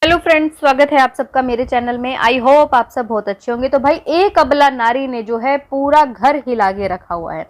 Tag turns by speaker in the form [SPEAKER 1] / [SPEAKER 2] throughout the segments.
[SPEAKER 1] Hello friends, स्वागत है आप सबका मेरे चैनल में। आई होप आप सब बहुत अच्छे होंगे। तो भाई एक अबला नारी ने जो है पूरा घर हिला के रखा हुआ है।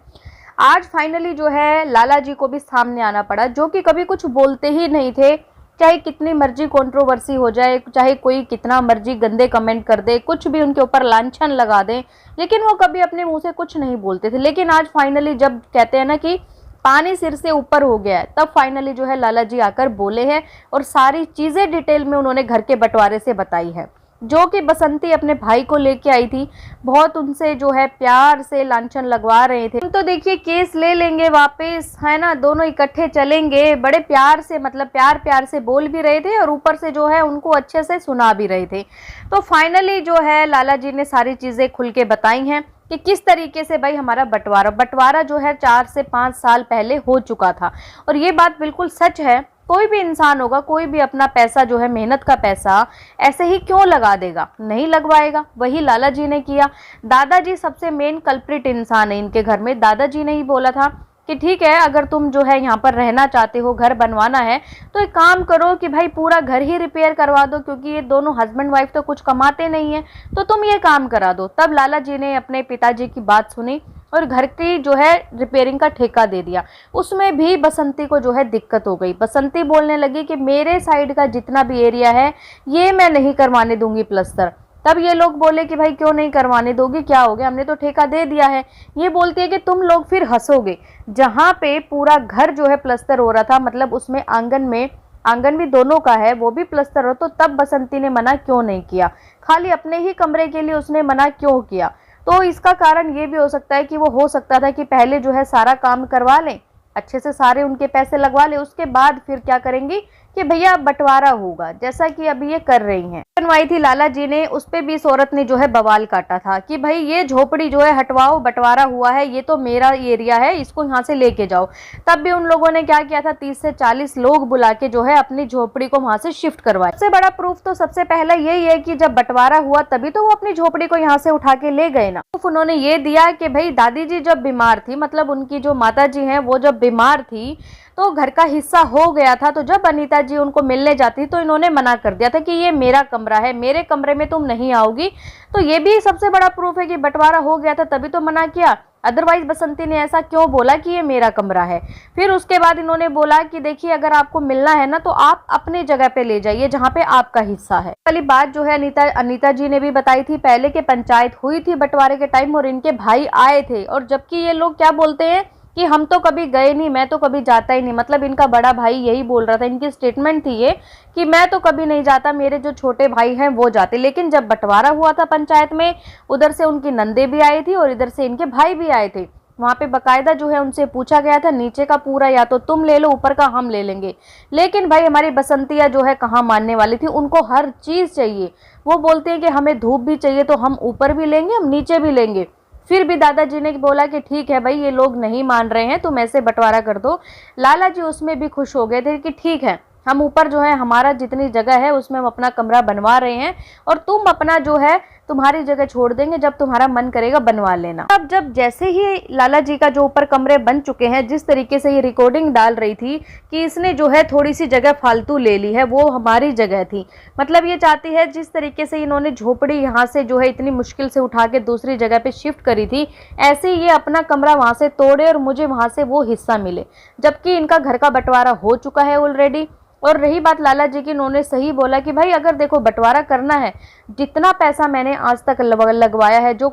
[SPEAKER 1] आज फाइनली जो है लाला जी को भी सामने आना पड़ा, जो कि कभी कुछ बोलते ही नहीं थे। चाहे कितनी मर्जी कंट्रोवर्सी हो जाए, चाहे कोई कितना मर्जी गंदे कमेंट कर दे, कुछ भी उनके ऊपर लांछन लगा दे, लेकिन वो कभी अपने मुंह से कुछ नहीं बोलते थे। लेकिन आज फाइनली जब कहते हैं ना कि पानी सिर से ऊपर हो गया है, तब फाइनली जो है लाला जी आकर बोले हैं और सारी चीजें डिटेल में उन्होंने घर के बंटवारे से बताई है। जो कि बसंती अपने भाई को लेके आई थी, बहुत उनसे जो है प्यार से लांछन लगवा रहे थे। तो देखिए केस ले लेंगे वापस, है ना, दोनों इकट्ठे चलेंगे, बड़े प्यार से, मतलब प्यार प्यार से बोल भी रहे थे और ऊपर से जो है उनको अच्छे से सुना भी रहे थे। तो फाइनली जो है लाला जी ने सारी चीजें खुल के बताई हैं कि किस तरीके से भाई हमारा बंटवारा जो है 4 से 5 साल पहले हो चुका था। और ये बात बिल्कुल सच है। कोई भी इंसान होगा, कोई भी अपना पैसा जो है, मेहनत का पैसा ऐसे ही क्यों लगा देगा, नहीं लगवाएगा। वही लाला जी ने किया। दादाजी सबसे मेन कल्प्रिट इंसान है इनके घर में। दादाजी ने ही बोला था कि ठीक है, अगर तुम जो है यहाँ पर रहना चाहते हो, घर बनवाना है, तो एक काम करो कि भाई पूरा घर ही रिपेयर करवा दो, क्योंकि ये दोनों हस्बैंड वाइफ तो कुछ कमाते नहीं है, तो तुम ये काम करा दो। तब लाला जी ने अपने पिताजी की बात सुनी और घर की जो है रिपेयरिंग का ठेका दे दिया। उसमें भी बसंती को जो है दिक्कत हो गई। बसंती बोलने लगी कि मेरे साइड का जितना भी एरिया है ये मैं नहीं करवाने दूंगी प्लस्तर। तब ये लोग बोले कि भाई क्यों नहीं करवाने दोगे, क्या हो गया, हमने तो ठेका दे दिया है। ये बोलती है कि तुम लोग फिर हंसोगे। जहाँ पे पूरा घर जो है प्लस्तर हो रहा था, मतलब उसमें आंगन भी दोनों का है, वो भी प्लस्तर हो, तो तब बसंती ने मना क्यों नहीं किया। खाली अपने ही कमरे के लिए उसने मना क्यों किया। तो इसका कारण ये भी हो सकता है कि वो हो सकता था कि पहले जो है सारा काम करवा लें, अच्छे से सारे उनके पैसे लगवा ले, उसके बाद फिर क्या करेंगी कि भैया बंटवारा होगा, जैसा कि अभी ये कर रही हैं। बनवाई थी लाला जी ने, उस पे भी इस औरत ने जो है बवाल काटा था कि भाई ये झोपड़ी जो है हटवाओ, बंटवारा हुआ है, ये तो मेरा एरिया है, इसको यहाँ से लेके जाओ। तब भी उन लोगों ने क्या किया था, 30 से 40 लोग बुला के जो है अपनी झोपड़ी को वहां से शिफ्ट करवाया। सबसे बड़ा प्रूफ तो सबसे पहला यही है कि जब बंटवारा हुआ तभी तो वो अपनी झोपड़ी को यहाँ से उठा के ले गए ना। प्रूफ उन्होंने ये दिया कि भाई दादी जी जब बीमार थी, मतलब उनकी जो माता जी हैं वो जब बीमार थी, तो घर का हिस्सा हो गया था। तो जब अनीता जी उनको मिलने जाती तो इन्होंने मना कर दिया था कि ये मेरा कमरा है, मेरे कमरे में तुम नहीं आओगी। तो ये भी सबसे बड़ा प्रूफ है कि बंटवारा हो गया था तभी तो मना किया। अदरवाइज बसंती ने ऐसा क्यों बोला कि ये मेरा कमरा है। फिर उसके बाद इन्होंने बोला कि देखिए अगर आपको मिलना है ना, तो आप अपनी जगह पे ले जाइए जहाँ पे आपका हिस्सा है। वाली बात जो है अनीता जी ने भी बताई थी पहले के पंचायत हुई थी बंटवारे के टाइम, और इनके भाई आए थे। और जबकि ये लोग क्या बोलते हैं कि हम तो कभी गए नहीं, मैं तो कभी जाता ही नहीं, मतलब इनका बड़ा भाई यही बोल रहा था, इनकी स्टेटमेंट थी ये कि मैं तो कभी नहीं जाता, मेरे जो छोटे भाई हैं वो जाते। लेकिन जब बंटवारा हुआ था पंचायत में, उधर से उनकी नंदे भी आई थी और इधर से इनके भाई भी आए थे। वहां पे बकायदा जो है उनसे पूछा गया था नीचे का पूरा या तो तुम ले लो, ऊपर का हम ले लेंगे। लेकिन भाई हमारी बसंतिया जो है कहाँ मानने वाली थी, उनको हर चीज चाहिए। वो बोलते हैं कि हमें धूप भी चाहिए तो हम ऊपर भी लेंगे, हम नीचे भी लेंगे। फिर भी दादाजी ने बोला कि ठीक है भाई, ये लोग नहीं मान रहे हैं, तुम ऐसे बंटवारा कर दो। लाला जी उसमें भी खुश हो गए थे कि ठीक है, हम ऊपर जो है हमारा जितनी जगह है उसमें हम अपना कमरा बनवा रहे हैं, और तुम अपना जो है तुम्हारी जगह छोड़ देंगे, जब तुम्हारा मन करेगा बनवा लेना। अब जब जैसे ही लाला जी का जो ऊपर कमरे बन चुके हैं, जिस तरीके से ये रिकॉर्डिंग डाल रही थी कि इसने जो है थोड़ी सी जगह फालतू ले ली है, वो हमारी जगह थी, मतलब ये चाहती है जिस तरीके से इन्होंने झोपड़ी यहाँ से जो है इतनी मुश्किल से उठा के दूसरी जगह पे शिफ्ट करी थी, ऐसे ये अपना कमरा वहां से तोड़े और मुझे वहां से वो हिस्सा मिले, जबकि इनका घर का बंटवारा हो चुका है ऑलरेडी। और रही बात लाला जी की, इन्होंने सही बोला कि भाई अगर देखो बंटवारा करना है, जितना पैसा मैंने आज तक लगवाया है, जो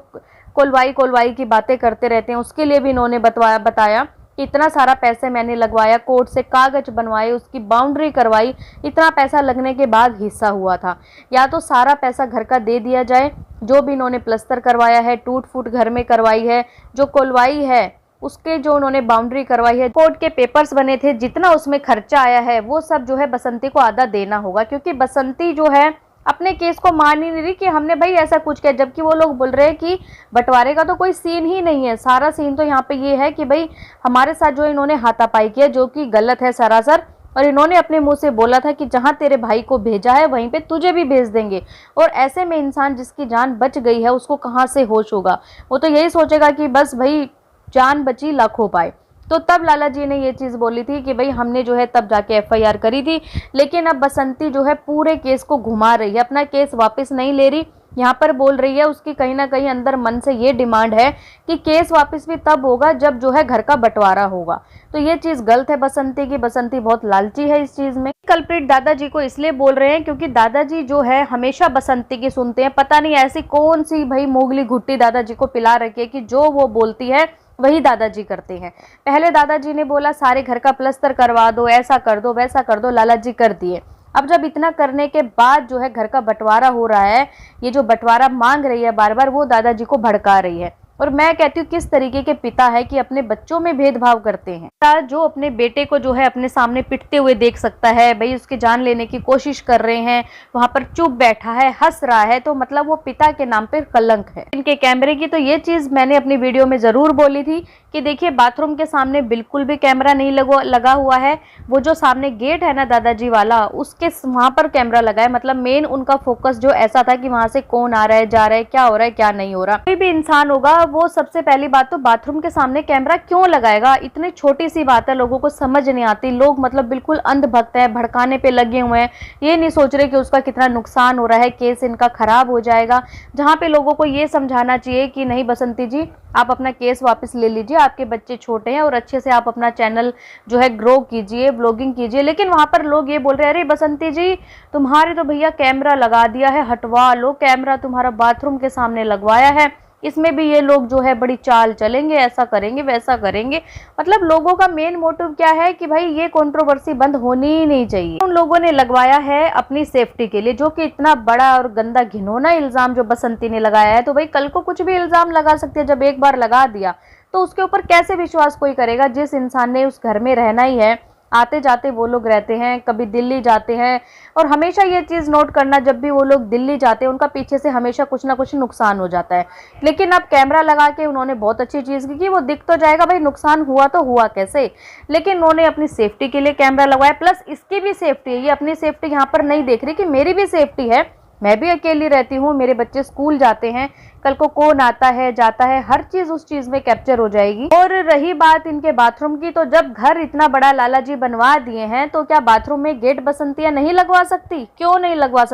[SPEAKER 1] कोलवाई की बातें करते रहते हैं, उसके लिए भी इन्होंने बताया कि इतना सारा पैसे मैंने लगवाया, कोर्ट से कागज बनवाए, उसकी बाउंड्री करवाई, इतना पैसा लगने के बाद हिस्सा हुआ था। या तो सारा पैसा घर का दे दिया जाए, जो भी इन्होंने प्लस्तर करवाया है, टूट फूट घर में करवाई है, जो कोलवाई है उसके जो उन्होंने बाउंड्री करवाई है, कोर्ट के पेपर्स बने थे, जितना उसमें खर्चा आया है वो सब जो है बसंती को आधा देना होगा। क्योंकि बसंती जो है अपने केस को मान ही नहीं रही कि हमने भाई ऐसा कुछ किया, जबकि वो लोग बोल रहे हैं कि बंटवारे का तो कोई सीन ही नहीं है। सारा सीन तो यहाँ पे ये है कि भाई हमारे साथ जो इन्होंने हाथापाई किया, जो कि गलत है सरासर। और इन्होंने अपने मुंह से बोला था कि जहां तेरे भाई को भेजा है वहीं पे तुझे भी भेज देंगे। और ऐसे में इंसान जिसकी जान बच गई है उसको कहाँ से होश होगा, वो तो यही सोचेगा कि बस भाई जान बची लाखों पाए। तो तब लाला जी ने ये चीज़ बोली थी कि भाई हमने जो है तब जाके एफआईआर करी थी, लेकिन अब बसंती जो है पूरे केस को घुमा रही है, अपना केस वापस नहीं ले रही। यहाँ पर बोल रही है उसकी कहीं ना कहीं अंदर मन से ये डिमांड है कि केस वापस भी तब होगा जब जो है घर का बंटवारा होगा। तो ये चीज़ गलत है बसंती की, बसंती बहुत लालची है इस चीज़ में। कल्प्रिट दादाजी को इसलिए बोल रहे हैं क्योंकि दादाजी जो है हमेशा बसंती की सुनते हैं, पता नहीं ऐसी कौन सी भाई मोगली घुट्टी दादाजी को पिला रखी है कि जो वो बोलती है वही दादाजी करते हैं। पहले दादाजी ने बोला सारे घर का प्लस्तर करवा दो, ऐसा कर दो, वैसा कर दो, लाला जी कर दिए। अब जब इतना करने के बाद जो है घर का बंटवारा हो रहा है, ये जो बंटवारा मांग रही है बार बार, वो दादाजी को भड़का रही है। और मैं कहती हूँ किस तरीके के पिता है कि अपने बच्चों में भेदभाव करते हैं। जो अपने बेटे को जो है अपने सामने पिटते हुए देख सकता है, भाई उसकी जान लेने की कोशिश कर रहे हैं, वहां पर चुप बैठा है, हंस रहा है, तो मतलब वो पिता के नाम पर कलंक है। इनके कैमरे की तो ये चीज मैंने अपनी वीडियो में जरूर बोली थी कि देखिए बाथरूम के सामने बिल्कुल भी कैमरा नहीं लगा हुआ है। वो जो सामने गेट है ना दादाजी वाला, उसके वहां पर कैमरा लगा है। मतलब मेन उनका फोकस जो ऐसा था कि वहां से कौन आ रहा है, जा रहा है, क्या हो रहा है, क्या नहीं हो रहा। कोई भी इंसान होगा वो सबसे पहली बात तो बाथरूम के सामने कैमरा क्यों लगाएगा। इतनी छोटी सी बात है, लोगों को समझ नहीं आती। लोग मतलब बिल्कुल अंधभक्त है, भड़काने पे लगे हुए हैं, ये नहीं सोच रहे कि उसका कितना नुकसान हो रहा है, केस इनका खराब हो जाएगा। जहां पे लोगों को ये समझाना चाहिए कि नहीं बसंती जी, आप अपना केस वापस ले लीजिए, आपके बच्चे छोटे हैं और अच्छे से आप अपना चैनल जो है ग्रो कीजिए, ब्लॉगिंग कीजिए। लेकिन वहां पर लोग ये बोल रहे हैं अरे बसंती जी तुम्हारे तो भैया कैमरा लगा दिया है, हटवा लो कैमरा, तुम्हारा बाथरूम के सामने लगवाया है, इसमें भी ये लोग जो है बड़ी चाल चलेंगे, ऐसा करेंगे, वैसा करेंगे। मतलब लोगों का मेन मोटिव क्या है कि भाई ये कंट्रोवर्सी बंद होनी ही नहीं चाहिए। उन लोगों ने लगवाया है अपनी सेफ्टी के लिए, जो कि इतना बड़ा और गंदा घिनौना इल्जाम जो बसंती ने लगाया है। तो भाई कल को कुछ भी इल्जाम लगा सकते हैं, जब एक बार लगा दिया तो उसके ऊपर कैसे विश्वास कोई करेगा। जिस इंसान ने उस घर में रहना ही है, आते जाते वो लोग रहते हैं, कभी दिल्ली जाते हैं, और हमेशा ये चीज़ नोट करना जब भी वो लोग दिल्ली जाते हैं उनका पीछे से हमेशा कुछ ना कुछ नुकसान हो जाता है। लेकिन अब कैमरा लगा के उन्होंने बहुत अच्छी चीज़ की कि वो दिख तो जाएगा, भाई नुकसान हुआ तो हुआ कैसे, लेकिन उन्होंने अपनी सेफ्टी के लिए कैमरा लगवाया। प्लस इसकी भी सेफ्टी है, ये अपनी सेफ्टी यहाँ पर नहीं देख रही कि मेरी भी सेफ्टी है, मैं भी अकेली रहती हूँ, मेरे बच्चे स्कूल जाते हैं, कल को कौन आता है जाता है, हर चीज उस चीज में कैप्चर हो जाएगी। और रही बात इनके बाथरूम की, तो जब घर इतना बड़ा लाला जी बनवा दिए हैं तो क्या बाथरूम में गेट बसंतियां नहीं लगवा सकती? क्यों नहीं लगवा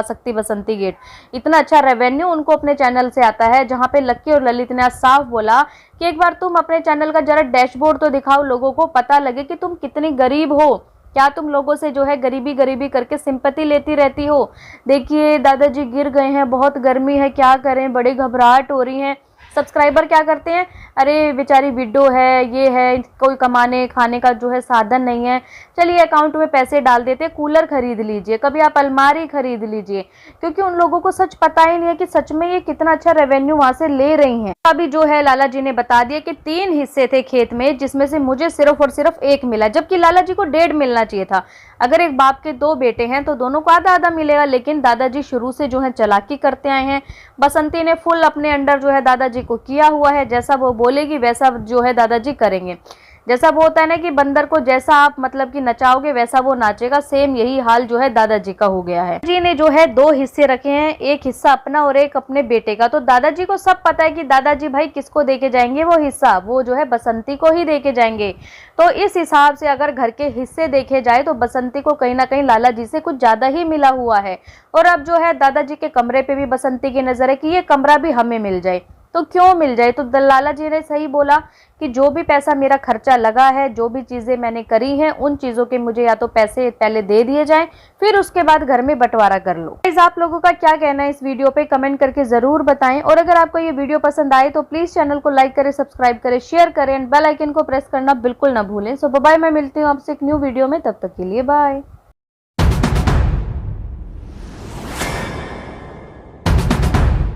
[SPEAKER 1] सकती बसंती गेट? इतना अच्छा रेवेन्यू उनको अपने चैनल से आता है। जहाँ पे लक्की और ललित ने साफ बोला कि एक बार तुम अपने चैनल का जरा डैशबोर्ड तो दिखाओ, लोगों को पता लगे कि तुम कितनी गरीब हो, क्या तुम लोगों से जो है गरीबी गरीबी करके सिंपैथी लेती रहती हो। देखिए दादाजी गिर गए हैं, बहुत गर्मी है, क्या करें, बड़ी घबराहट हो रही है। सब्सक्राइबर क्या करते हैं, अरे बेचारी विडो है, ये है, कोई कमाने खाने का जो है साधन नहीं है, चलिए अकाउंट में पैसे डाल देते, कूलर खरीद लीजिए, कभी आप अलमारी खरीद लीजिए। क्योंकि उन लोगों को सच पता ही नहीं है कि सच में ये कितना अच्छा रेवेन्यू वहां से ले रही हैं। अभी जो है लाला जी ने बता दिया कि 3 हिस्से थे खेत में, जिसमें से मुझे सिर्फ और सिर्फ 1 मिला, जबकि लाला जी को 1.5 मिलना चाहिए था। अगर एक बाप के 2 बेटे हैं तो दोनों को आधा आधा मिलेगा। लेकिन दादाजी शुरू से जो है चालाकी करते आए हैं। बसंती ने फुल अपने अंडर जो है दादाजी को किया हुआ है, जैसा वो बोलेगी वैसा जो है दादाजी करेंगे। जैसा वो होता है ना कि बंदर को जैसा आप मतलब कि नचाओगे वैसा वो नाचेगा, सेम यही हाल जो है दादाजी का हो गया है। जी ने जो है 2 हिस्से रखे हैं, एक हिस्सा अपना और एक अपने बेटे का। तो दादाजी को सब पता है कि दादाजी भाई किसको देके जाएंगे, वो हिस्सा वो जो है बसंती को ही देके जाएंगे। तो इस हिसाब से अगर घर के हिस्से देखे जाए तो बसंती को कहीं ना कहीं लाला जी से कुछ ज्यादा ही मिला हुआ है। और अब जो है दादाजी के कमरे पे भी बसंती की नजर है कि ये कमरा भी हमें मिल जाए। तो क्यों मिल जाए? तो लाला जी ने सही बोला कि जो भी पैसा मेरा खर्चा लगा है, जो भी चीजें मैंने करी हैं, उन चीजों के मुझे या तो पैसे पहले दे दिए जाएं, फिर उसके बाद घर में बंटवारा कर लो। आप लोगों का क्या कहना है इस वीडियो पे कमेंट करके जरूर बताएं। और अगर आपको ये वीडियो पसंद आए तो प्लीज चैनल को लाइक करें, सब्सक्राइब करें, शेयर करें एंड बेल आइकन को प्रेस करना बिल्कुल ना भूलें। सो बाय, मैं मिलती हूँ आपसे एक न्यू वीडियो में, तब तक के लिए बाय।